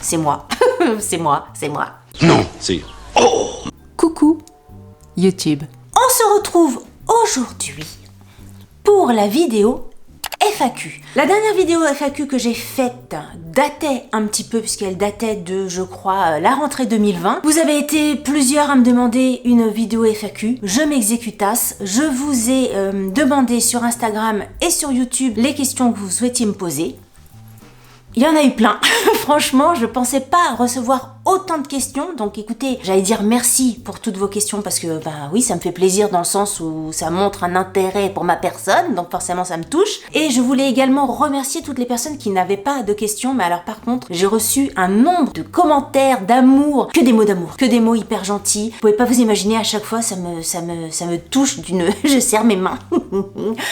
c'est moi. C'est moi, c'est moi. Non, c'est... Oh! Coucou YouTube. On se retrouve aujourd'hui pour la vidéo FAQ. La dernière vidéo FAQ que j'ai faite datait un petit peu, puisqu'elle datait de, je crois, la rentrée 2020. Vous avez été plusieurs à me demander une vidéo FAQ. Je m'exécutasse. Je vous ai demandé sur Instagram et sur YouTube les questions que vous souhaitiez me poser. Il y en a eu plein. Franchement, je pensais pas recevoir autant de questions. Donc écoutez, j'allais dire merci pour toutes vos questions parce que, bah oui, ça me fait plaisir dans le sens où ça montre un intérêt pour ma personne. Donc forcément, ça me touche. Et je voulais également remercier toutes les personnes qui n'avaient pas de questions. Mais alors par contre, j'ai reçu un nombre de commentaires d'amour, que des mots d'amour, que des mots hyper gentils. Vous pouvez pas vous imaginer, à chaque fois, ça me touche d'une... Je serre mes mains.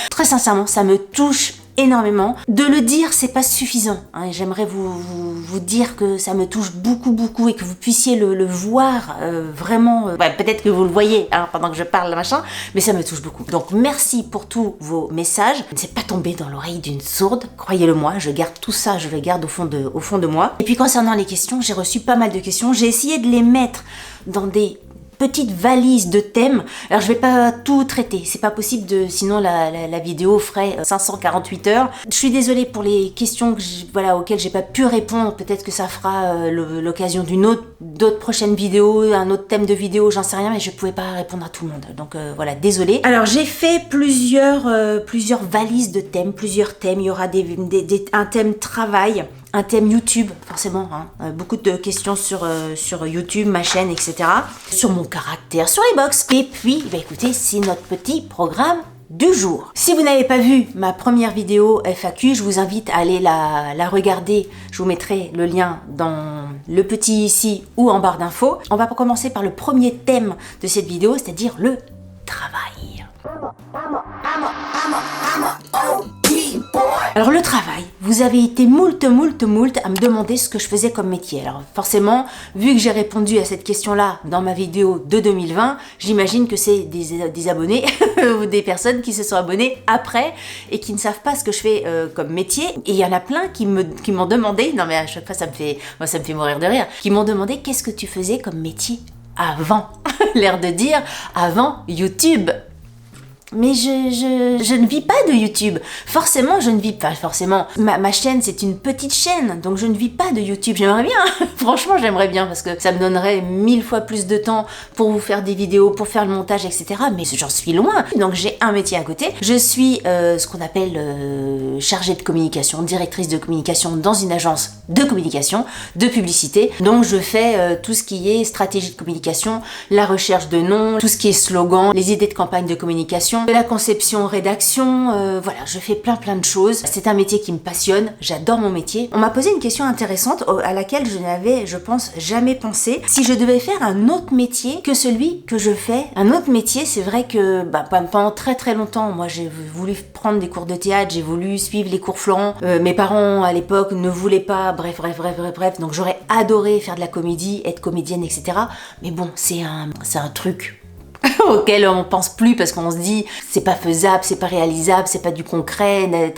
Très sincèrement, ça me touche énormément. De le dire, c'est pas suffisant. Hein. J'aimerais vous dire que ça me touche beaucoup et que vous puissiez le voir vraiment. Peut-être que vous le voyez hein, pendant que je parle, machin, mais ça me touche beaucoup. Donc merci pour tous vos messages. C'est pas tombé dans l'oreille d'une sourde, croyez-le-moi. Je garde tout ça, je le garde au fond de moi. Et puis concernant les questions, j'ai reçu pas mal de questions. J'ai essayé de les mettre dans des petite valise de thèmes. Alors je vais pas tout traiter, c'est pas possible sinon la vidéo ferait 548 heures. Je suis désolée pour les questions auxquelles j'ai pas pu répondre. Peut-être que ça fera l'occasion d'autres prochaines vidéos, un autre thème de vidéo, j'en sais rien, mais je pouvais pas répondre à tout le monde. Donc voilà, désolée. Alors j'ai fait plusieurs valises de thèmes, plusieurs thèmes. Il y aura un thème travail, un thème YouTube, forcément, hein. Beaucoup de questions sur YouTube, ma chaîne, etc. Sur mon caractère, sur les box. Et puis, écoutez, c'est notre petit programme du jour. Si vous n'avez pas vu ma première vidéo FAQ, je vous invite à aller la regarder. Je vous mettrai le lien dans le petit ici ou en barre d'infos. On va commencer par le premier thème de cette vidéo, c'est-à-dire le travail. Alors le travail, vous avez été moult à me demander ce que je faisais comme métier. Alors forcément, vu que j'ai répondu à cette question-là dans ma vidéo de 2020, j'imagine que c'est des abonnés ou des personnes qui se sont abonnées après et qui ne savent pas ce que je fais comme métier. Et il y en a plein qui m'ont demandé, non mais à chaque fois ça me fait mourir de rire, qui m'ont demandé qu'est-ce que tu faisais comme métier avant. L'air de dire avant YouTube. Mais je ne vis pas de YouTube. Forcément, je ne vis pas. Forcément, ma chaîne, c'est une petite chaîne. Donc, je ne vis pas de YouTube. J'aimerais bien. Franchement, j'aimerais bien parce que ça me donnerait 1000 fois plus de temps pour vous faire des vidéos, pour faire le montage, etc. Mais j'en suis loin. Donc, j'ai un métier à côté. Je suis ce qu'on appelle chargée de communication, directrice de communication dans une agence de communication, de publicité. Donc, je fais tout ce qui est stratégie de communication, la recherche de noms, tout ce qui est slogan, les idées de campagne de communication, de la conception, rédaction, voilà, je fais plein de choses. C'est un métier qui me passionne, j'adore mon métier. On m'a posé une question intéressante à laquelle je n'avais, je pense, jamais pensé. Si je devais faire un autre métier que celui que je fais, un autre métier, c'est vrai que pendant très longtemps, moi j'ai voulu prendre des cours de théâtre, j'ai voulu suivre les cours Florent. Mes parents à l'époque ne voulaient pas, bref, donc j'aurais adoré faire de la comédie, être comédienne, etc. Mais bon, c'est un truc auquel on pense plus parce qu'on se dit c'est pas faisable, c'est pas réalisable, c'est pas du concret, mais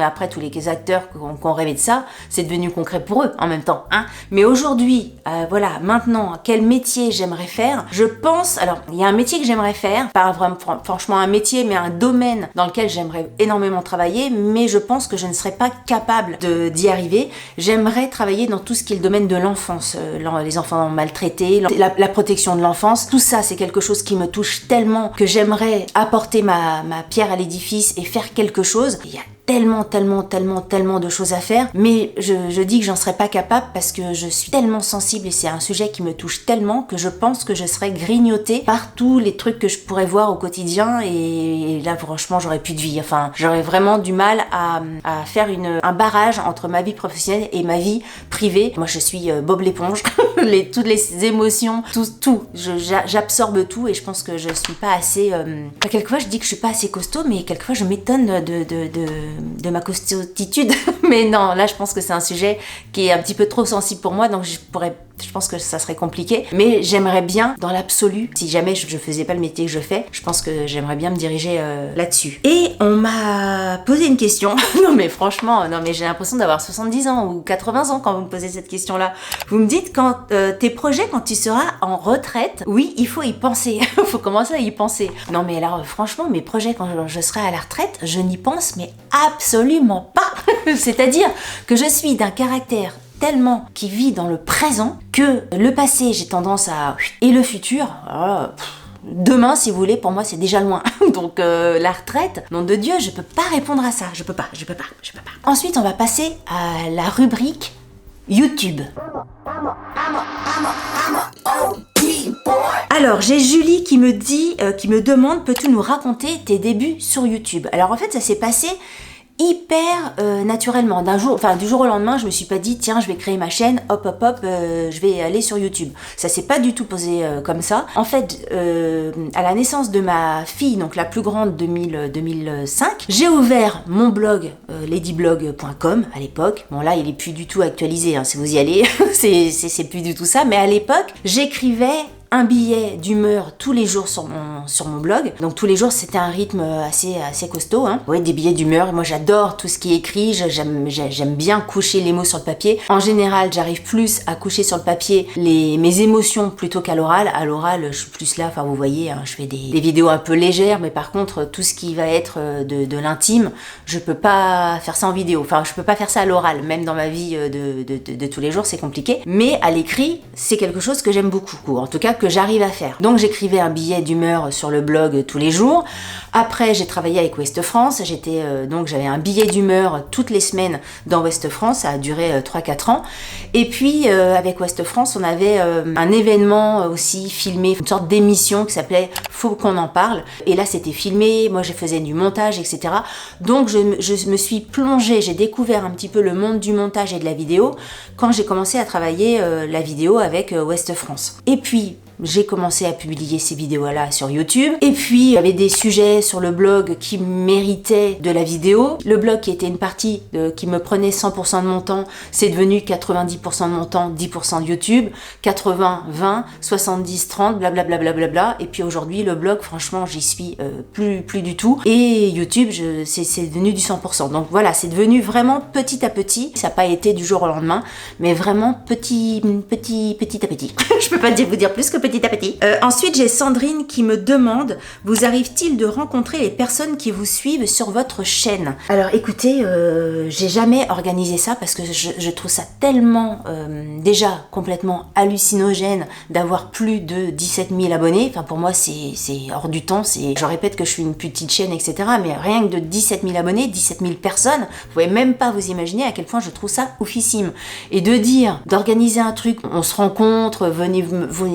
après tous les acteurs qui ont rêvé de ça, c'est devenu concret pour eux en même temps, hein. Mais aujourd'hui, voilà, maintenant, quel métier j'aimerais faire? Je pense, alors il y a un métier que j'aimerais faire, pas vraiment franchement un métier, mais un domaine dans lequel j'aimerais énormément travailler, mais je pense que je ne serais pas capable d'y arriver. J'aimerais travailler dans tout ce qui est le domaine de l'enfance, les enfants maltraités, la protection de l'enfance, tout ça c'est quelque chose qui me touche tellement que j'aimerais apporter ma pierre à l'édifice et faire quelque chose. Il y a tellement de choses à faire, mais je dis que j'en serais pas capable parce que je suis tellement sensible et c'est un sujet qui me touche tellement que je pense que je serais grignotée par tous les trucs que je pourrais voir au quotidien et là franchement j'aurais plus de vie, enfin j'aurais vraiment du mal à faire un barrage entre ma vie professionnelle et ma vie privée. Moi je suis Bob l'éponge, toutes les émotions, tout, j'absorbe tout et je pense que je suis pas assez, quelquefois je dis que je suis pas assez costaud, mais quelquefois je m'étonne de ma costatitude, Mais non, là je pense que c'est un sujet qui est un petit peu trop sensible pour moi, donc je pense que ça serait compliqué. Mais j'aimerais bien, dans l'absolu, si jamais je faisais pas le métier que je fais, je pense que j'aimerais bien me diriger là-dessus. Et on m'a posé une question. Non mais franchement, non mais j'ai l'impression d'avoir 70 ans ou 80 ans quand vous me posez cette question-là. Vous me dites quand tes projets, quand tu seras en retraite, oui, il faut y penser. Il faut commencer à y penser. Non mais alors franchement, mes projets quand je serai à la retraite, je n'y pense mais absolument pas. C'est-à-dire que je suis d'un caractère tellement qui vit dans le présent que le passé, j'ai tendance à... Et le futur, demain, si vous voulez, pour moi, c'est déjà loin. Donc, la retraite, nom de Dieu, je peux pas répondre à ça. Je peux pas. Ensuite, on va passer à la rubrique YouTube. Alors, j'ai Julie qui me dit, qui me demande, peux-tu nous raconter tes débuts sur YouTube? Alors, en fait, ça s'est passé hyper naturellement. Du jour au lendemain, je me suis pas dit tiens, je vais créer ma chaîne, hop, je vais aller sur YouTube. Ça s'est pas du tout posé comme ça. En fait, à la naissance de ma fille, donc la plus grande 2005, j'ai ouvert mon blog ladyblog.com à l'époque. Bon là, il est plus du tout actualisé, hein, si vous y allez, c'est plus du tout ça. Mais à l'époque, j'écrivais un billet d'humeur tous les jours sur mon blog. Donc tous les jours, c'était un rythme assez costaud. Hein. Ouais, des billets d'humeur. Moi, j'adore tout ce qui est écrit. J'aime bien coucher les mots sur le papier. En général, j'arrive plus à coucher sur le papier mes émotions plutôt qu'à l'oral. À l'oral, je suis plus là. Enfin, vous voyez, hein, je fais des vidéos un peu légères, mais par contre, tout ce qui va être de l'intime, je peux pas faire ça en vidéo. Enfin, je peux pas faire ça à l'oral. Même dans ma vie de tous les jours, c'est compliqué. Mais à l'écrit, c'est quelque chose que j'aime beaucoup. En tout cas, que j'arrive à faire. Donc j'écrivais un billet d'humeur sur le blog tous les jours. Après, j'ai travaillé avec Ouest France. Donc j'avais un billet d'humeur toutes les semaines dans Ouest France. Ça a duré 3-4 ans. Et puis avec Ouest France, on avait un événement aussi filmé, une sorte d'émission qui s'appelait Faut qu'on en parle. Et là, c'était filmé. Moi, je faisais du montage, etc. Donc je me suis plongée. J'ai découvert un petit peu le monde du montage et de la vidéo quand j'ai commencé à travailler la vidéo avec Ouest France. Et puis j'ai commencé à publier ces vidéos-là sur YouTube. Et puis, il y avait des sujets sur le blog qui méritaient de la vidéo. Le blog qui était une partie qui me prenait 100% de mon temps, c'est devenu 90% de mon temps, 10% de YouTube, 80-20, 70-30, blablabla. Et puis aujourd'hui, le blog, franchement, j'y suis plus du tout. Et YouTube, c'est devenu du 100%. Donc voilà, c'est devenu vraiment petit à petit. Ça n'a pas été du jour au lendemain, mais vraiment petit à petit. Je peux pas vous dire plus que petit à petit. Ensuite, j'ai Sandrine qui me demande, vous arrive-t-il de rencontrer les personnes qui vous suivent sur votre chaîne? Alors écoutez, j'ai jamais organisé ça parce que je trouve ça tellement déjà complètement hallucinogène d'avoir plus de 17 000 abonnés. Enfin pour moi c'est hors du temps. Je répète que je suis une petite chaîne, etc. Mais rien que de 17 000 abonnés, 17 000 personnes, vous pouvez même pas vous imaginer à quel point je trouve ça oufissime. Et d'organiser un truc, on se rencontre, venez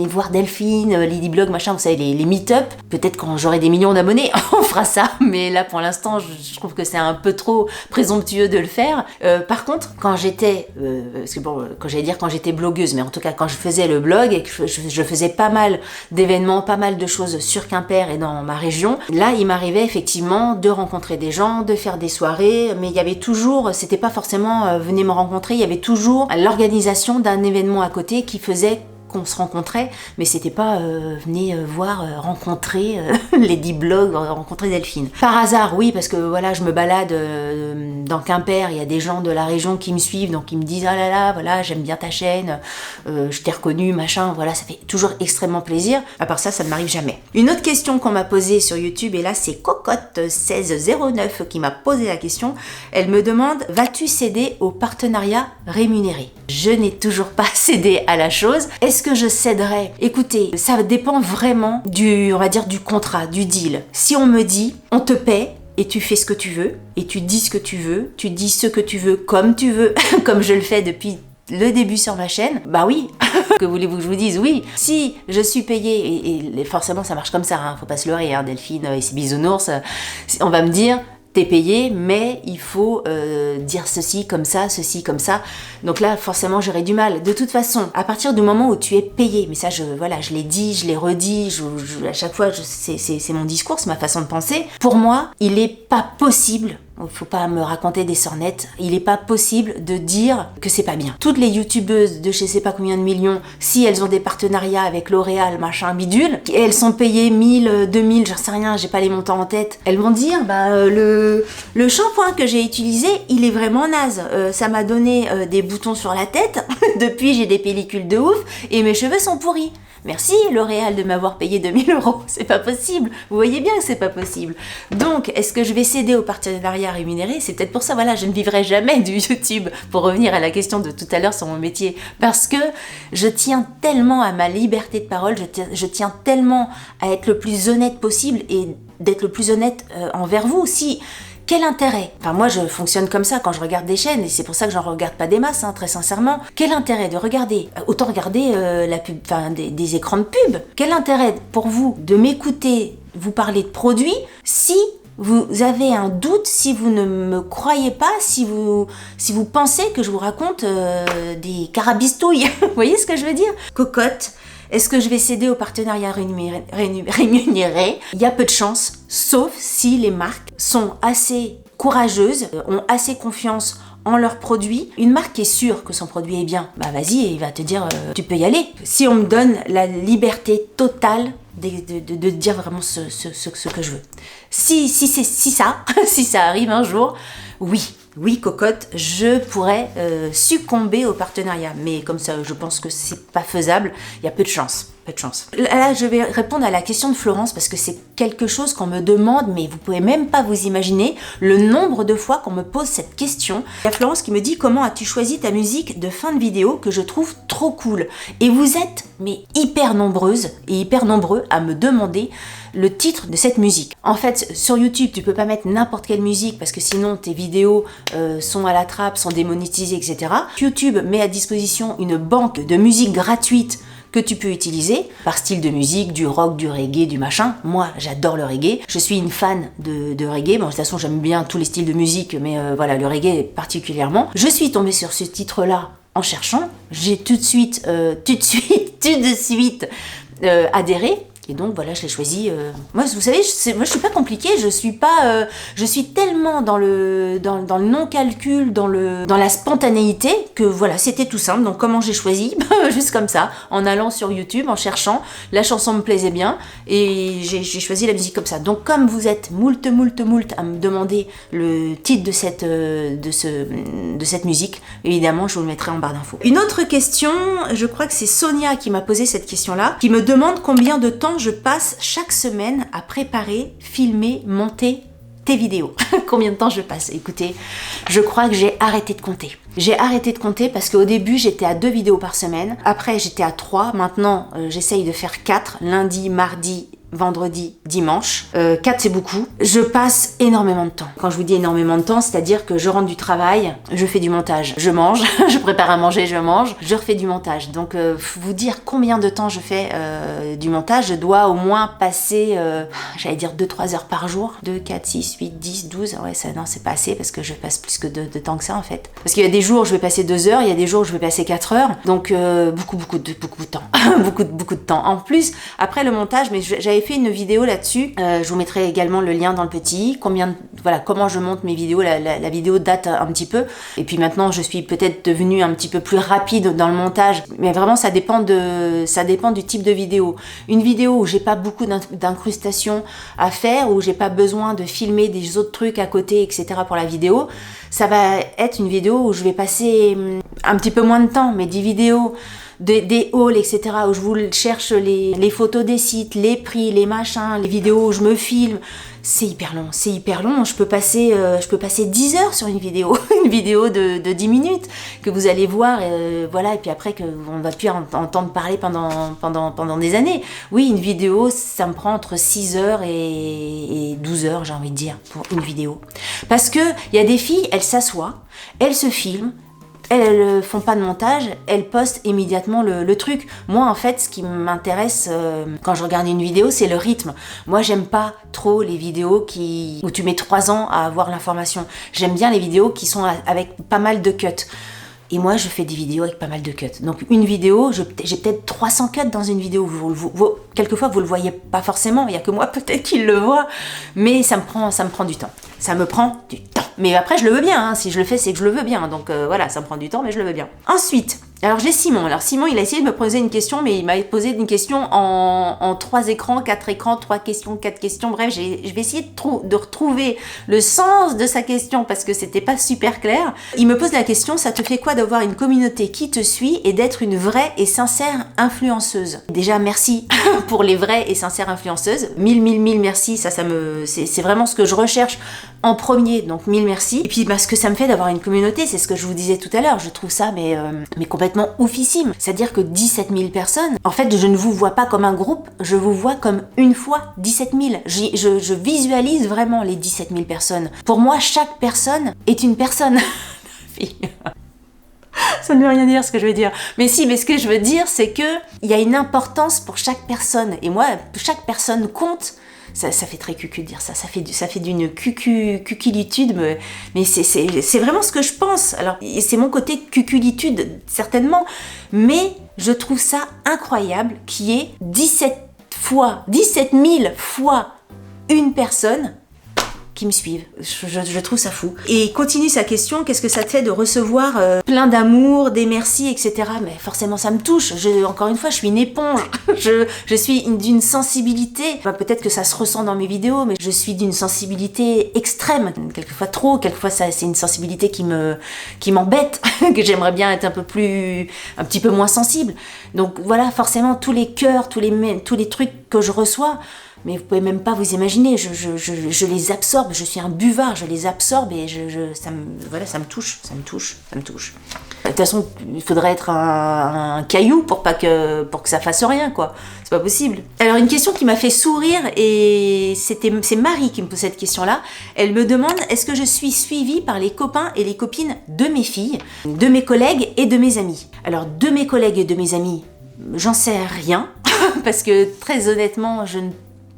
voir Delphine, Ladyblog, machin, vous savez, les meet-up. Peut-être quand j'aurai des millions d'abonnés, on fera ça. Mais là, pour l'instant, je trouve que c'est un peu trop présomptueux de le faire. Par contre, quand j'étais, quand j'étais blogueuse, mais en tout cas, quand je faisais le blog et que je faisais pas mal d'événements, pas mal de choses sur Quimper et dans ma région, là, il m'arrivait effectivement de rencontrer des gens, de faire des soirées, mais il y avait toujours, c'était pas forcément venez me rencontrer, il y avait toujours l'organisation d'un événement à côté qui faisait qu'on se rencontrait, mais c'était pas venez voir, rencontrer Ladyblog, rencontrer Delphine. Par hasard, oui, parce que voilà, je me balade dans Quimper, il y a des gens de la région qui me suivent, donc ils me disent ah là là, voilà, j'aime bien ta chaîne, je t'ai reconnu, machin, voilà, ça fait toujours extrêmement plaisir. À part ça, ça ne m'arrive jamais. Une autre question qu'on m'a posée sur YouTube, et là c'est Cocotte1609 qui m'a posé la question, elle me demande, vas-tu céder au partenariat rémunéré? Je n'ai toujours pas cédé à la chose. Est-ce que je céderai? Écoutez, ça dépend vraiment on va dire du contrat, du deal. Si on me dit, on te paie et tu fais ce que tu veux, et tu dis ce que tu veux, tu dis ce que tu veux, comme comme je le fais depuis le début sur ma chaîne, bah oui, que voulez-vous que je vous dise? Oui, si je suis payée, et forcément ça marche comme ça, hein, faut pas se leurrer, hein, Delphine et ses bisounours, on va me dire, t'es payé, mais il faut dire ceci comme ça. Donc là, forcément, j'aurais du mal. De toute façon, à partir du moment où tu es payé, mais ça, je l'ai dit, je l'ai redit, à chaque fois, c'est mon discours, c'est ma façon de penser. Pour moi, il n'est pas possible Faut pas me raconter des sornettes. Il n'est pas possible de dire que c'est pas bien. Toutes les youtubeuses de je sais pas combien de millions, si elles ont des partenariats avec L'Oréal, machin, bidule, et elles sont payées 1000, 2000, j'en sais rien, j'ai pas les montants en tête, elles vont dire, le shampoing que j'ai utilisé, il est vraiment naze. Ça m'a donné des boutons sur la tête. Depuis, j'ai des pellicules de ouf et mes cheveux sont pourris. Merci L'Oréal de m'avoir payé 2000 €. C'est pas possible. Vous voyez bien que c'est pas possible. Donc, est-ce que je vais céder au partenariat rémunéré? C'est peut-être pour ça, voilà, je ne vivrai jamais du YouTube. Pour revenir à la question de tout à l'heure sur mon métier. Parce que je tiens tellement à ma liberté de parole, je tiens tellement à être le plus honnête possible et d'être le plus honnête envers vous aussi. Quel intérêt? Enfin, moi, je fonctionne comme ça quand je regarde des chaînes, et c'est pour ça que j'en regarde pas des masses, très sincèrement. Quel intérêt de regarder? Autant regarder la pub, enfin, des écrans de pub. Quel intérêt pour vous de m'écouter vous parler de produits si vous avez un doute, si vous ne me croyez pas, si vous pensez que je vous raconte des carabistouilles? Vous voyez ce que je veux dire? Cocotte. Est-ce que je vais céder au partenariat rémunéré? Il y a peu de chance, sauf si les marques sont assez courageuses, ont assez confiance en leurs produits. Une marque est sûre que son produit est bien, vas-y, il va te dire tu peux y aller. Si on me donne la liberté totale de dire vraiment ce que je veux. Si ça arrive un jour, oui, cocotte, je pourrais succomber au partenariat. Mais comme ça, je pense que c'est pas faisable. Il y a peu de chance. Là, je vais répondre à la question de Florence parce que c'est quelque chose qu'on me demande, mais vous pouvez même pas vous imaginer le nombre de fois qu'on me pose cette question. Il y a Florence qui me dit: comment as-tu choisi ta musique de fin de vidéo que je trouve trop cool? Et vous êtes hyper nombreuses et hyper nombreux à me demander le titre de cette musique. En fait, sur YouTube, tu peux pas mettre n'importe quelle musique parce que sinon tes vidéos sont à la trappe, sont démonétisées, etc. YouTube met à disposition une banque de musique gratuite que tu peux utiliser par style de musique, du rock, du reggae, du machin. Moi, j'adore le reggae. Je suis une fan de reggae. Bon, de toute façon, j'aime bien tous les styles de musique, mais voilà, le reggae particulièrement. Je suis tombée sur ce titre-là en cherchant. J'ai tout de suite adhéré. Et donc voilà, je l'ai choisi. Moi, vous savez, moi je suis pas compliquée, je suis tellement dans le non-calcul, dans la spontanéité que voilà, c'était tout simple. Donc comment j'ai choisi? Juste comme ça, en allant sur YouTube, en cherchant, la chanson me plaisait bien et j'ai choisi la musique comme ça. Donc comme vous êtes moult à me demander le titre de cette musique, évidemment, je vous le mettrai en barre d'infos. Une autre question, je crois que c'est Sonia qui m'a posé cette question-là, qui me demande combien de temps je passe chaque semaine à préparer, filmer, monter tes vidéos. Combien de temps je passe? Écoutez, je crois que j'ai arrêté de compter. J'ai arrêté de compter parce qu'au début, j'étais à 2 vidéos par semaine. Après, j'étais à 3. Maintenant, j'essaye de faire 4. Lundi, mardi, vendredi, dimanche. 4, c'est beaucoup. Je passe énormément de temps. Quand je vous dis énormément de temps, c'est-à-dire que je rentre du travail, je fais du montage, je mange, je prépare à manger, je mange, je refais du montage. Donc, vous dire combien de temps je fais du montage, je dois au moins passer, j'allais dire 2-3 heures par jour. 2, 4, 6, 8, 10, 12. Ouais, ça, non, c'est pas assez parce que je passe plus que de temps que ça, en fait. Parce qu'il y a des jours où je vais passer 2 heures, il y a des jours où je vais passer 4 heures. Donc, beaucoup de temps. beaucoup de temps. En plus, après le montage, mais j'avais fait une vidéo là-dessus, je vous mettrai également le lien dans le petit, comment je monte mes vidéos, la vidéo date un petit peu, et puis maintenant je suis peut-être devenue un petit peu plus rapide dans le montage, mais vraiment ça dépend du type de vidéo. Une vidéo où j'ai pas beaucoup d'incrustations à faire, où j'ai pas besoin de filmer des autres trucs à côté, etc. pour la vidéo, ça va être une vidéo où je vais passer un petit peu moins de temps, mais des vidéos des hauls, etc., où je vous cherche les photos des sites, les prix, les machins, les vidéos où je me filme, c'est hyper long. Je peux passer 10 heures sur une vidéo de 10 minutes que vous allez voir, voilà, et puis après qu'on va plus entendre parler pendant des années. Oui, une vidéo, ça me prend entre 6 heures et 12 heures, j'ai envie de dire, pour une vidéo. Parce que il y a des filles, elles s'assoient, elles se filment, elles font pas de montage, elles postent immédiatement le truc. Moi, en fait, ce qui m'intéresse quand je regarde une vidéo, c'est le rythme. Moi, j'aime pas trop les vidéos où tu mets 3 ans à avoir l'information. J'aime bien les vidéos qui sont avec pas mal de cuts. Et moi, je fais des vidéos avec pas mal de cuts. Donc, une vidéo, j'ai peut-être 300 cuts dans une vidéo. Quelquefois, vous le voyez pas forcément. Il y a que moi, peut-être, qui le voit. Mais ça me prend du temps. Ça me prend du temps. Mais après, je le veux bien, hein. Si je le fais, c'est que je le veux bien. Donc voilà, ça me prend du temps, mais je le veux bien. Ensuite, alors j'ai Simon. Alors Simon, il a essayé de me poser une question, mais il m'a posé une question en 3 écrans, 4 écrans, 3 questions, 4 questions. Bref, je vais essayer de retrouver le sens de sa question parce que c'était pas super clair. Il me pose la question, ça te fait quoi d'avoir une communauté qui te suit et d'être une vraie et sincère influenceuse? Déjà, merci pour les vraies et sincères influenceuses. Mille merci, c'est vraiment ce que je recherche en premier, donc 1000 merci. Et puis ce que ça me fait d'avoir une communauté, c'est ce que je vous disais tout à l'heure, je trouve ça mais complètement oufissime. C'est-à-dire que 17 000 personnes, en fait je ne vous vois pas comme un groupe, je vous vois comme une fois 17 000. Je visualise vraiment les 17 000 personnes. Pour moi, chaque personne est une personne. Ça ne veut rien dire ce que je veux dire. Mais si, mais ce que je veux dire, c'est que il y a une importance pour chaque personne. Et moi, chaque personne compte. Ça fait très cucu de dire ça. Ça fait d'une cuculitude, mais c'est vraiment ce que je pense. Alors, c'est mon côté cuculitude, certainement. Mais je trouve ça incroyable qu'il y ait 17 000 fois une personne qui me suivent. Je trouve ça fou. Et il continue sa question, qu'est-ce que ça te fait de recevoir plein d'amour, des merci, etc. Mais forcément ça me touche. Encore une fois, je suis une éponge. Je suis d'une sensibilité, peut-être que ça se ressent dans mes vidéos, mais je suis d'une sensibilité extrême. Quelquefois trop, quelquefois c'est une sensibilité qui m'embête, que j'aimerais bien être un petit peu moins sensible. Donc voilà, forcément tous les cœurs, tous les trucs que je reçois, mais vous pouvez même pas vous imaginer, je les absorbe, je suis un buvard, je les absorbe et ça me touche. De toute façon, il faudrait être un caillou pour que ça fasse rien, quoi. C'est pas possible. Alors une question qui m'a fait sourire, et c'est Marie qui me pose cette question-là. Elle me demande, est-ce que je suis suivie par les copains et les copines de mes filles, de mes collègues et de mes amis? Alors de mes collègues et de mes amis, j'en sais rien, parce que très honnêtement, je ne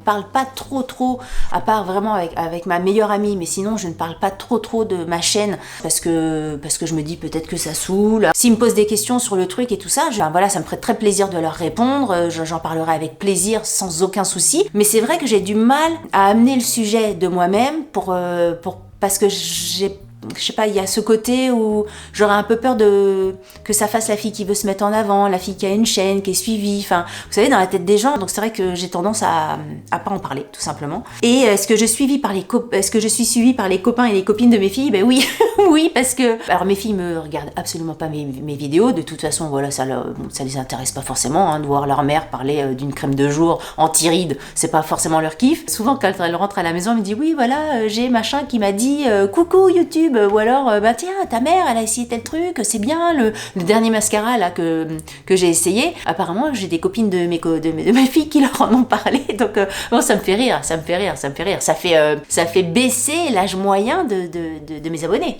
parle pas trop, à part vraiment avec ma meilleure amie, mais sinon je ne parle pas trop de ma chaîne parce que je me dis peut-être que ça saoule. S'ils me posent des questions sur le truc et tout ça, voilà, ça me ferait très plaisir de leur répondre, j'en parlerai avec plaisir sans aucun souci, mais c'est vrai que j'ai du mal à amener le sujet de moi-même parce que je sais pas, il y a ce côté où j'aurais un peu peur que ça fasse la fille qui veut se mettre en avant, la fille qui a une chaîne, qui est suivie, enfin, vous savez, dans la tête des gens. Donc c'est vrai que j'ai tendance à pas en parler, tout simplement. Et est-ce que je suis suivie par les copains et les copines de mes filles? Ben oui, oui, parce que alors mes filles me regardent absolument pas mes vidéos. De toute façon, voilà, ça les intéresse pas forcément, hein, de voir leur mère parler d'une crème de jour anti-rides, c'est pas forcément leur kiff. Souvent, quand elle rentre à la maison, elle me dit oui, voilà, j'ai machin qui m'a dit coucou YouTube. Ou alors, tiens, ta mère, elle a essayé tel truc, c'est bien, le dernier mascara là que j'ai essayé. Apparemment, j'ai des copines de mes filles qui leur en ont parlé, donc bon, ça me fait rire. Ça fait baisser l'âge moyen de mes abonnés.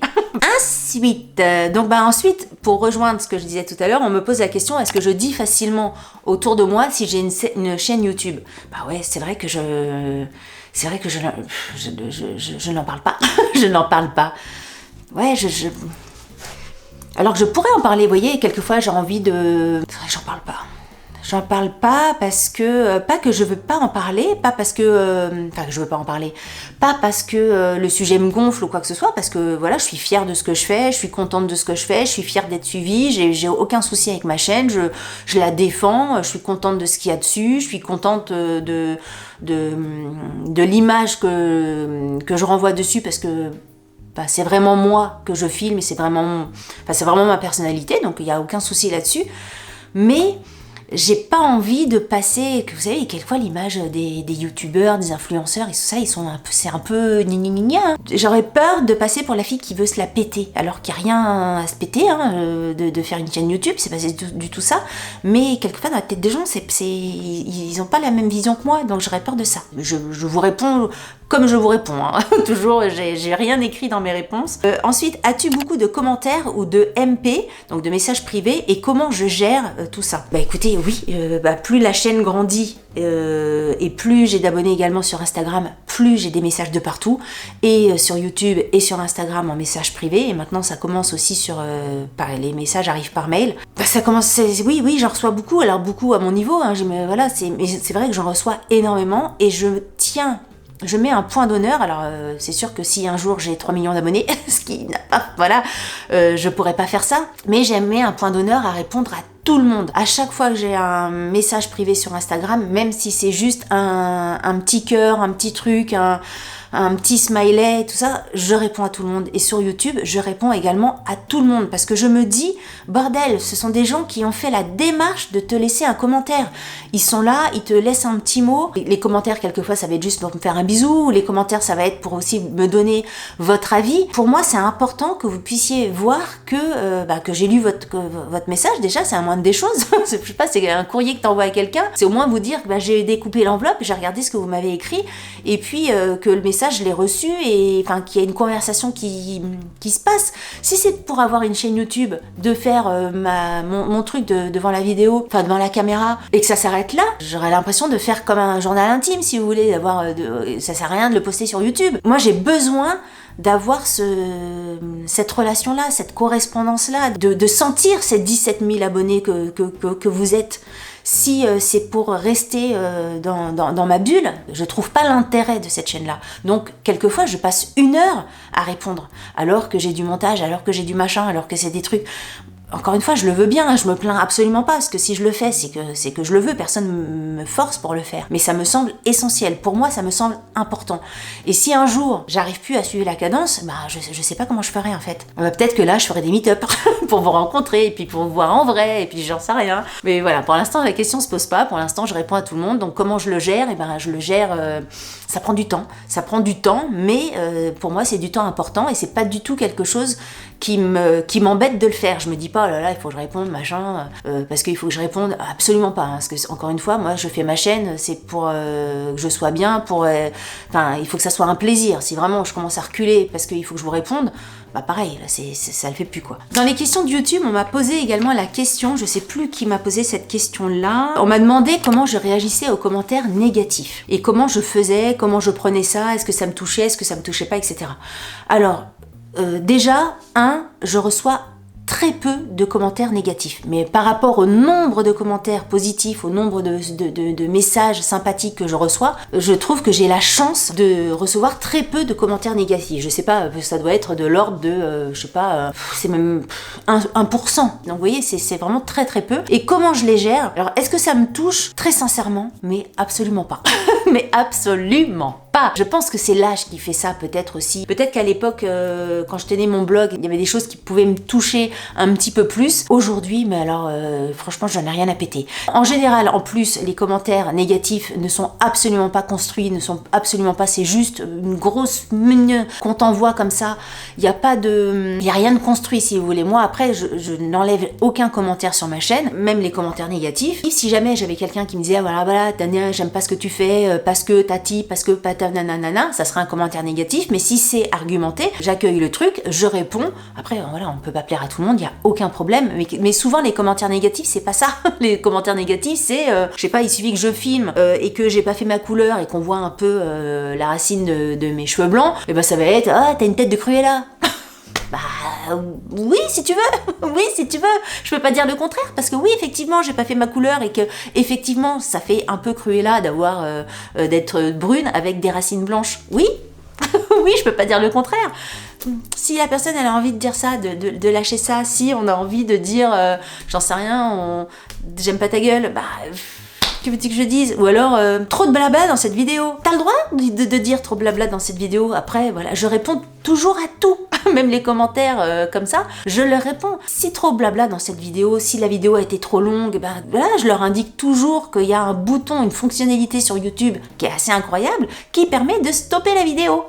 Ensuite, pour rejoindre ce que je disais tout à l'heure, on me pose la question, est-ce que je dis facilement autour de moi si j'ai une chaîne YouTube? Bah ouais, c'est vrai que je n'en parle pas. Je n'en parle pas. Ouais, alors que je pourrais en parler, vous voyez, quelquefois j'ai envie de... C'est vrai que j'en parle pas. J'en parle pas parce que... pas que je veux pas en parler, pas parce que... que je veux pas en parler. Pas parce que le sujet me gonfle ou quoi que ce soit, parce que voilà, je suis fière de ce que je fais, je suis contente de ce que je fais, je suis fière d'être suivie, j'ai aucun souci avec ma chaîne, je la défends, je suis contente de ce qu'il y a dessus, je suis contente de l'image que je renvoie dessus, parce que c'est vraiment moi que je filme et c'est vraiment ma personnalité, donc il n'y a aucun souci là-dessus. Mais j'ai pas envie de passer, que vous savez, quelquefois l'image des youtubeurs, des influenceurs et tout ça, c'est un peu gna. J'aurais peur de passer pour la fille qui veut se la péter, alors qu'il n'y a rien à se péter, hein, de faire une chaîne YouTube, c'est pas du tout ça, mais quelquefois dans la tête des gens, ils ont pas la même vision que moi, donc j'aurais peur de ça. Je vous réponds comme je vous réponds, hein. Toujours, j'ai rien écrit dans mes réponses. Ensuite, as-tu beaucoup de commentaires ou de MP, donc de messages privés, et comment je gère tout ça? Bah écoutez, oui, plus la chaîne grandit et plus j'ai d'abonnés également sur Instagram, plus j'ai des messages de partout, et sur YouTube et sur Instagram en messages privés, et maintenant ça commence aussi les messages arrivent par mail. Ça commence, oui, j'en reçois beaucoup, alors beaucoup à mon niveau, hein, voilà, c'est vrai que j'en reçois énormément, et je tiens je mets un point d'honneur. Alors c'est sûr que si un jour j'ai 3 millions d'abonnés, ce qui n'a pas, voilà, je pourrais pas faire ça, mais j'ai mis un point d'honneur à répondre à tout le monde. À chaque fois que j'ai un message privé sur Instagram, même si c'est juste un petit cœur, un petit truc, un petit smiley, tout ça, je réponds à tout le monde. Et sur YouTube, je réponds également à tout le monde parce que je me dis, bordel, ce sont des gens qui ont fait la démarche de te laisser un commentaire. Ils sont là, ils te laissent un petit mot. Les commentaires, quelquefois, ça va être juste pour me faire un bisou, ou les commentaires, ça va être pour aussi me donner votre avis. Pour moi, c'est important que vous puissiez voir que j'ai lu votre message. Déjà, c'est un moindre des choses. Je sais pas, c'est un courrier que t'envoies à quelqu'un. C'est au moins vous dire que j'ai découpé l'enveloppe, j'ai regardé ce que vous m'avez écrit, et puis que le message, je l'ai reçu, et enfin qu'il y a une conversation qui se passe. Si c'est pour avoir une chaîne YouTube, de faire mon truc devant la vidéo, enfin devant la caméra, et que ça s'arrête là, j'aurais l'impression de faire comme un journal intime, si vous voulez, ça sert à rien de le poster sur YouTube. Moi, j'ai besoin d'avoir cette relation-là, cette correspondance-là, de sentir ces 17 000 abonnés que vous êtes. Si c'est pour rester dans ma bulle, je trouve pas l'intérêt de cette chaîne-là. Donc, quelquefois, je passe 1 heure à répondre, alors que j'ai du montage, alors que j'ai du machin, alors que c'est des trucs... Encore une fois, je le veux bien, je me plains absolument pas, parce que si je le fais, c'est que je le veux, personne me force pour le faire. Mais ça me semble essentiel, pour moi ça me semble important. Et si un jour, j'arrive plus à suivre la cadence, je sais pas comment je ferai en fait. Peut-être que là, je ferai des meet-up pour vous rencontrer, et puis pour vous voir en vrai, et puis j'en sais rien. Mais voilà, pour l'instant, la question se pose pas, pour l'instant, je réponds à tout le monde, donc comment je le gère? Je le gère, ça prend du temps, mais pour moi, c'est du temps important, et c'est pas du tout quelque chose qui m'embête de le faire. Je me dis pas, oh là là, il faut que je réponde, machin, parce qu'il faut que je réponde, absolument pas, hein, parce que, encore une fois, moi, je fais ma chaîne, c'est pour que je sois bien, il faut que ça soit un plaisir. Si vraiment je commence à reculer parce qu'il faut que je vous réponde, pareil, là, ça le fait plus, quoi. Dans les questions de YouTube, on m'a posé également la question, je sais plus qui m'a posé cette question-là, on m'a demandé comment je réagissais aux commentaires négatifs, et comment je faisais, comment je prenais ça, est-ce que ça me touchait, est-ce que ça me touchait pas, etc. Alors, déjà, je reçois très peu de commentaires négatifs. Mais par rapport au nombre de commentaires positifs, au nombre de messages sympathiques que je reçois, je trouve que j'ai la chance de recevoir très peu de commentaires négatifs. Je sais pas, ça doit être de l'ordre de, c'est même 1%. Donc vous voyez, c'est vraiment très très peu. Et comment je les gère? Alors, est-ce que ça me touche? Très sincèrement, mais absolument pas. Mais absolument pas. Je pense que c'est l'âge qui fait ça, peut-être aussi. Peut-être qu'à l'époque, quand je tenais mon blog, il y avait des choses qui pouvaient me toucher un petit peu plus. Aujourd'hui, mais alors, franchement, j'en ai rien à péter. En général, en plus, les commentaires négatifs ne sont absolument pas construits, ne sont absolument pas, c'est juste une grosse mine qu'on t'envoie comme ça. Il n'y a rien de construit, si vous voulez. Moi, après, je n'enlève aucun commentaire sur ma chaîne, même les commentaires négatifs. Et si jamais j'avais quelqu'un qui me disait, voilà, Tania, j'aime pas ce que tu fais, parce que tati, parce que patata, nanana, ça serait un commentaire négatif, mais si c'est argumenté, j'accueille le truc, je réponds. Après, voilà, on peut pas plaire à tout le monde, il y a aucun problème, mais souvent les commentaires négatifs, c'est pas ça. Les commentaires négatifs, c'est, je sais pas, il suffit que je filme et que j'ai pas fait ma couleur et qu'on voit un peu la racine de mes cheveux blancs, et ben ça va être, t'as une tête de Cruella. Oui, si tu veux. Oui, si tu veux. Je peux pas dire le contraire, parce que oui, effectivement, j'ai pas fait ma couleur et que, effectivement, ça fait un peu Cruella d'être brune avec des racines blanches. Oui. Oui, je peux pas dire le contraire. Si la personne, elle a envie de dire ça, de lâcher ça, si on a envie de dire, j'en sais rien, j'aime pas ta gueule, que veux-tu que je dise? Ou alors, trop de blabla dans cette vidéo. T'as le droit de dire trop de blabla dans cette vidéo. Après, voilà, je réponds toujours à tout. Même les commentaires comme ça, je leur réponds. Si trop blabla dans cette vidéo, si la vidéo a été trop longue, voilà, je leur indique toujours qu'il y a un bouton, une fonctionnalité sur YouTube qui est assez incroyable, qui permet de stopper la vidéo.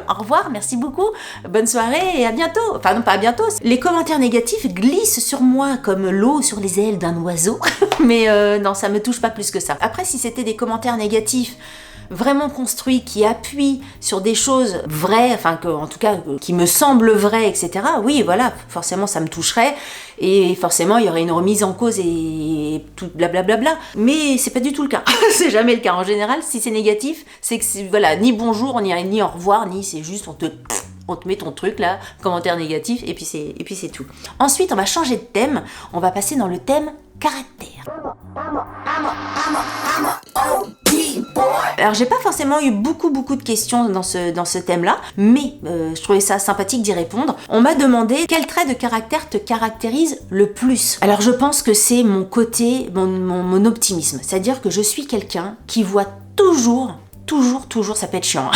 Au revoir, merci beaucoup, bonne soirée et à bientôt. Enfin non, pas à bientôt. Les commentaires négatifs glissent sur moi comme l'eau sur les ailes d'un oiseau. Mais non, ça me touche pas plus que ça. Après, si c'était des commentaires négatifs vraiment construits, qui appuient sur des choses vraies, en tout cas qui me semblent vraies, etc. Oui, voilà, forcément ça me toucherait et forcément il y aurait une remise en cause et tout blablabla. Mais c'est pas du tout le cas. C'est jamais le cas. En général, si c'est négatif, c'est que voilà, ni bonjour, ni au revoir, ni c'est juste on te met ton truc là, commentaire négatif, et puis c'est tout. Ensuite, on va changer de thème. On va passer dans le thème caractère. Alors j'ai pas forcément eu beaucoup de questions dans ce thème-là, mais je trouvais ça sympathique d'y répondre. On m'a demandé quel trait de caractère te caractérise le plus. Alors je pense que c'est mon côté, mon optimisme. C'est-à-dire que je suis quelqu'un qui voit toujours, ça peut être chiant,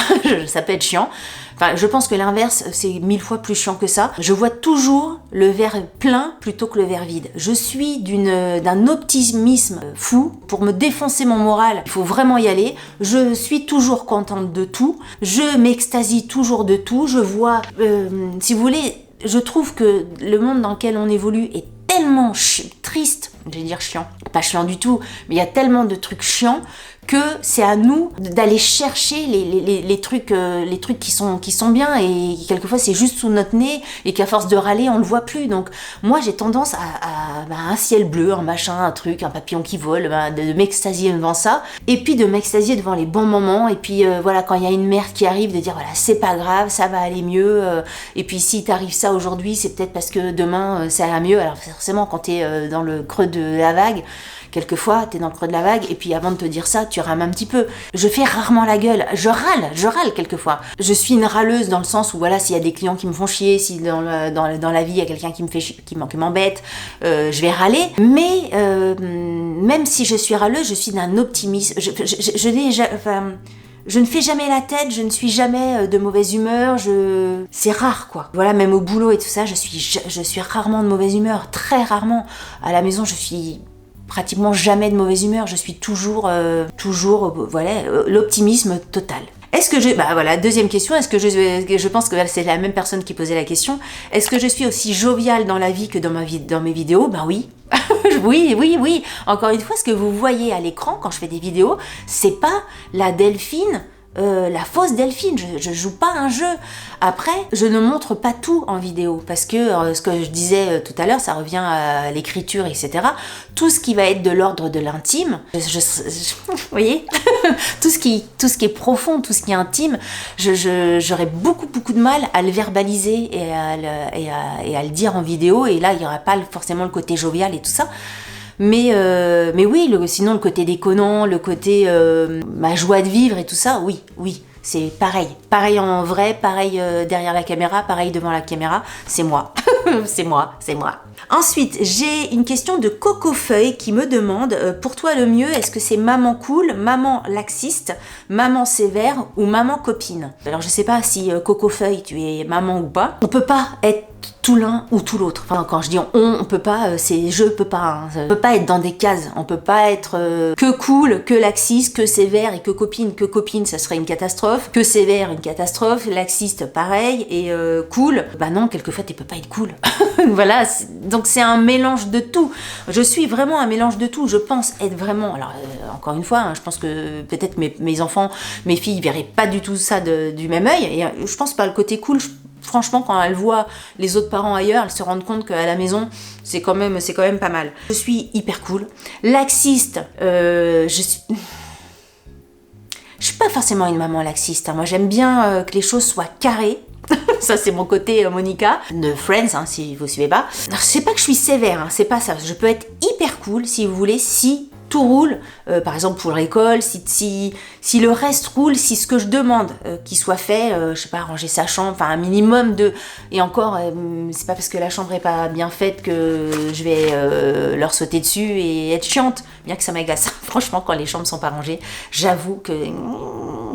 ça peut être chiant. Enfin, je pense que l'inverse, c'est 1000 fois plus chiant que ça. Je vois toujours le verre plein plutôt que le verre vide. Je suis d'un optimisme fou. Pour me défoncer mon moral, il faut vraiment y aller. Je suis toujours contente de tout. Je m'extasie toujours de tout. Je vois, si vous voulez, je trouve que le monde dans lequel on évolue est tellement triste, je vais dire chiant, pas chiant du tout, mais il y a tellement de trucs chiants que c'est à nous d'aller chercher les trucs qui sont bien, et quelquefois c'est juste sous notre nez et qu'à force de râler on le voit plus. Donc moi j'ai tendance à un ciel bleu, un machin, un truc, un papillon qui vole, de m'extasier devant ça, et puis de m'extasier devant les bons moments, et puis voilà, quand il y a une merde qui arrive, de dire voilà, c'est pas grave, ça va aller mieux, et puis si t'arrive ça aujourd'hui, c'est peut-être parce que demain ça ira mieux. Alors forcément quand t'es dans le creux de la vague, quelquefois, t'es dans le creux de la vague, et puis avant de te dire ça, tu rames un petit peu. Je fais rarement la gueule, je râle quelquefois. Je suis une râleuse dans le sens où, voilà, s'il y a des clients qui me font chier, si dans la vie, il y a quelqu'un qui me fait qui m'embête, je vais râler. Mais même si je suis râleuse, je suis d'un optimisme. Je ne fais jamais la tête, je ne suis jamais de mauvaise humeur, c'est rare quoi. Voilà, même au boulot et tout ça, je suis rarement de mauvaise humeur, très rarement. À la maison, je suis pratiquement jamais de mauvaise humeur, je suis toujours l'optimisme total. Est-ce que voilà, deuxième question, est-ce que je pense que c'est la même personne qui posait la question, est-ce que je suis aussi joviale dans la vie que dans mes vidéos? Ben oui. oui. Encore une fois, ce que vous voyez à l'écran quand je fais des vidéos, c'est pas la Delphine, la fausse Delphine, je joue pas un jeu. Après, je ne montre pas tout en vidéo, parce que ce que je disais tout à l'heure, ça revient à l'écriture, etc. Tout ce qui va être de l'ordre de l'intime, vous voyez, tout ce qui est profond, tout ce qui est intime, j'aurais beaucoup de mal à le verbaliser et à le dire en vidéo, et là, il n'y aura pas forcément le côté jovial et tout ça. Mais oui, sinon le côté déconnant, le côté ma joie de vivre et tout ça, oui, c'est pareil. Pareil en vrai, pareil derrière la caméra, pareil devant la caméra, c'est moi. c'est moi. Ensuite, j'ai une question de Coco Feuille qui me demande, pour toi le mieux, est-ce que c'est maman cool, maman laxiste, maman sévère ou maman copine? Alors je sais pas si Coco Feuille, tu es maman ou pas. On peut pas être tout l'un ou tout l'autre. Enfin, quand je dis on peut pas, c'est je peux pas. On peut pas être dans des cases. On peut pas être que cool, que laxiste, que sévère et que copine. Que copine, ça serait une catastrophe. Que sévère, une catastrophe. Laxiste, pareil. Et cool, bah non, quelquefois tu peux pas être cool. Voilà, donc c'est un mélange de tout. Je suis vraiment un mélange de tout. Je pense être vraiment. Alors encore une fois, hein, je pense que peut-être mes enfants, mes filles verraient pas du tout ça du même œil. Et je pense pas le côté cool. Franchement, quand elles voient les autres parents ailleurs, elles se rendent compte qu'à la maison, c'est quand même pas mal. Je suis hyper cool. Laxiste, je suis pas forcément une maman laxiste. Hein. Moi, j'aime bien que les choses soient carrées. Ça, c'est mon côté Monica de Friends, hein, si vous suivez pas. Alors, c'est pas que je suis sévère, hein, c'est pas ça. Je peux être hyper cool, si vous voulez, si tout roule, par exemple pour l'école, si le reste roule, si ce que je demande qu'il soit fait, je sais pas, ranger sa chambre, enfin un minimum de... Et encore, c'est pas parce que la chambre est pas bien faite que je vais leur sauter dessus et être chiante, bien que ça m'agace. Franchement, quand les chambres sont pas rangées, j'avoue que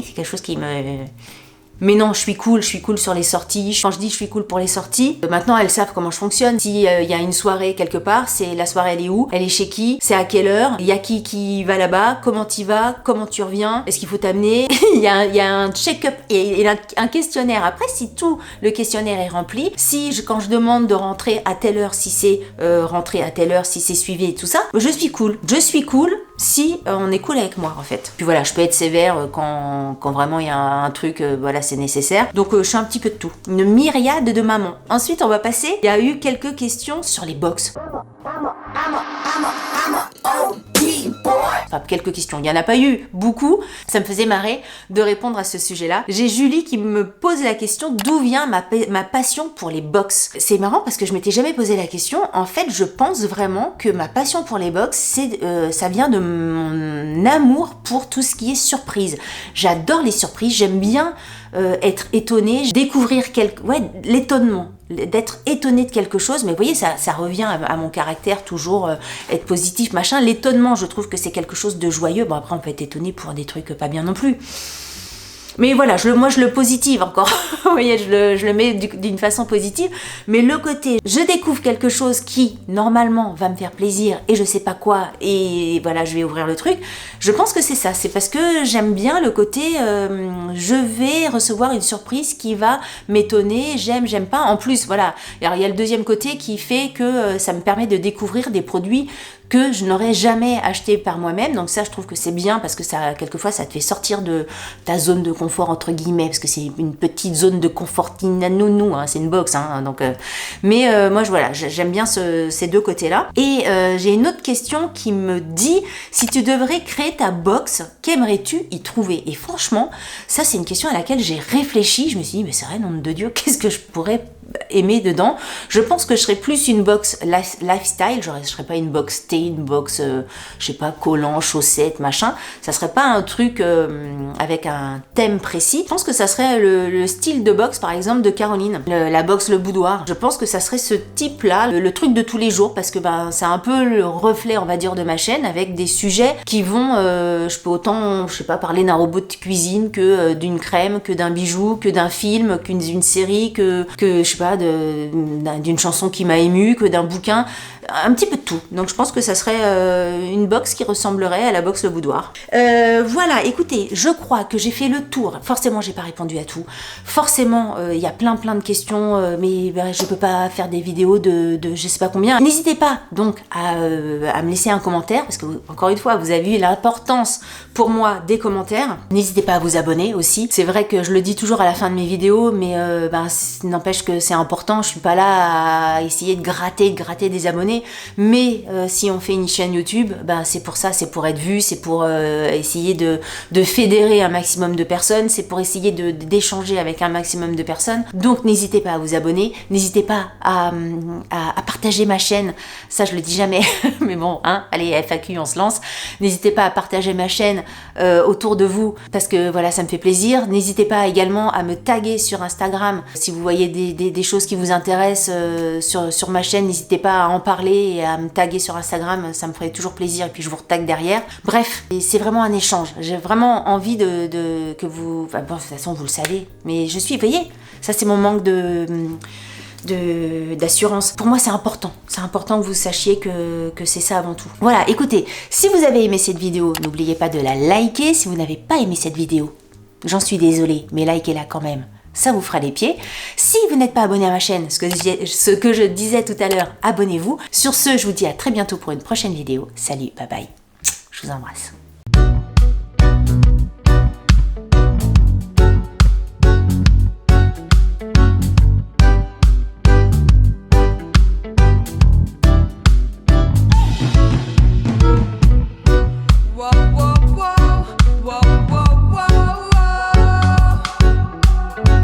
c'est quelque chose qui me... Mais non, je suis cool sur les sorties. Quand je dis je suis cool pour les sorties, maintenant elles savent comment je fonctionne. Si y a une soirée quelque part, c'est la soirée elle est où? Elle est chez qui? C'est à quelle heure? Il y a qui va là-bas? Comment t'y vas? Comment tu reviens? Est-ce qu'il faut t'amener? Il y a un check-up et un questionnaire. Après, si tout le questionnaire est rempli, quand je demande de rentrer à telle heure, si c'est rentrer à telle heure, si c'est suivi et tout ça, je suis cool. Je suis cool si on est cool avec moi en fait. Puis voilà, je peux être sévère quand vraiment il y a un truc, voilà, c'est nécessaire. Donc je suis un petit peu de tout. Une myriade de mamans. Ensuite, on va passer. Il y a eu quelques questions sur les box. Enfin, quelques questions. Il n'y en a pas eu beaucoup. Ça me faisait marrer de répondre à ce sujet-là. J'ai Julie qui me pose la question d'où vient ma passion pour les box. C'est marrant parce que je m'étais jamais posé la question. En fait, je pense vraiment que ma passion pour les box, ça vient de mon amour pour tout ce qui est surprise. J'adore les surprises. J'aime bien être étonnée, découvrir l'étonnement, d'être étonnée de quelque chose, mais vous voyez, ça revient à mon caractère, toujours être positif, machin. L'étonnement, je trouve que c'est quelque chose de joyeux. Bon, après, on peut être étonné pour des trucs pas bien non plus. Mais voilà, moi je le positive encore, vous voyez, je le mets d'une façon positive, mais le côté, je découvre quelque chose qui, normalement, va me faire plaisir, et je sais pas quoi, et voilà, je vais ouvrir le truc, je pense que c'est ça, c'est parce que j'aime bien le côté, je vais recevoir une surprise qui va m'étonner, j'aime pas, en plus, voilà, alors il y a le deuxième côté qui fait que ça me permet de découvrir des produits que je n'aurais jamais acheté par moi-même, donc ça je trouve que c'est bien parce que ça, quelquefois ça te fait sortir de ta zone de confort entre guillemets, parce que c'est une petite zone de confort nounou, hein, c'est une box, hein, donc mais moi voilà, j'aime bien ces deux côtés-là. Et j'ai une autre question qui me dit, si tu devrais créer ta box, qu'aimerais-tu y trouver? Et franchement, ça c'est une question à laquelle j'ai réfléchi, je me suis dit mais c'est vrai, nom de Dieu, qu'est-ce que je pourrais aimer dedans? Je pense que je serais plus une box lifestyle, je serais pas une box thé, une box je sais pas, collants, chaussettes, machin, ça serait pas un truc avec un thème précis. Je pense que ça serait le style de box par exemple de Caroline, la box Le Boudoir. Je pense que ça serait ce type là, le truc de tous les jours, parce que c'est un peu le reflet on va dire de ma chaîne, avec des sujets qui vont, je peux autant, je sais pas, parler d'un robot de cuisine que d'une crème, que d'un bijou, que d'un film, d'une série, que je sais pas, d'une chanson qui m'a émue, que d'un bouquin, un petit peu de tout. Donc je pense que ça serait une box qui ressemblerait à la box Le Boudoir. Voilà, écoutez, je crois que j'ai fait le tour. Forcément, j'ai pas répondu à tout. Forcément, il y a plein de questions, mais je peux pas faire des vidéos de je sais pas combien. N'hésitez pas donc à me laisser un commentaire, parce que encore une fois, vous avez vu l'importance pour moi des commentaires. N'hésitez pas à vous abonner aussi. C'est vrai que je le dis toujours à la fin de mes vidéos, mais n'empêche que c'est important. Je suis pas là à essayer de gratter des abonnés, mais si on fait une chaîne YouTube, c'est pour ça, c'est pour être vu, c'est pour essayer de fédérer un maximum de personnes, c'est pour essayer d'échanger avec un maximum de personnes. Donc n'hésitez pas à vous abonner, n'hésitez pas à partager ma chaîne, ça je le dis jamais, mais bon, hein, allez, FAQ, on se lance. N'hésitez pas à partager ma chaîne autour de vous, parce que voilà, ça me fait plaisir. N'hésitez pas également à me taguer sur Instagram, si vous voyez des choses qui vous intéressent sur ma chaîne, n'hésitez pas à en parler et à me taguer sur Instagram, ça me ferait toujours plaisir, et puis je vous retag derrière. Bref, c'est vraiment un échange. J'ai vraiment envie que vous... Enfin, bon, de toute façon, vous le savez, mais je suis... Vous voyez, ça c'est mon manque d'assurance. Pour moi, c'est important. C'est important que vous sachiez que c'est ça avant tout. Voilà, écoutez, si vous avez aimé cette vidéo, n'oubliez pas de la liker. Si vous n'avez pas aimé cette vidéo, j'en suis désolée, mais likez-la quand même. Ça vous fera les pieds. Si vous n'êtes pas abonné à ma chaîne, ce que je disais tout à l'heure, abonnez-vous. Sur ce, je vous dis à très bientôt pour une prochaine vidéo. Salut, bye bye. Je vous embrasse.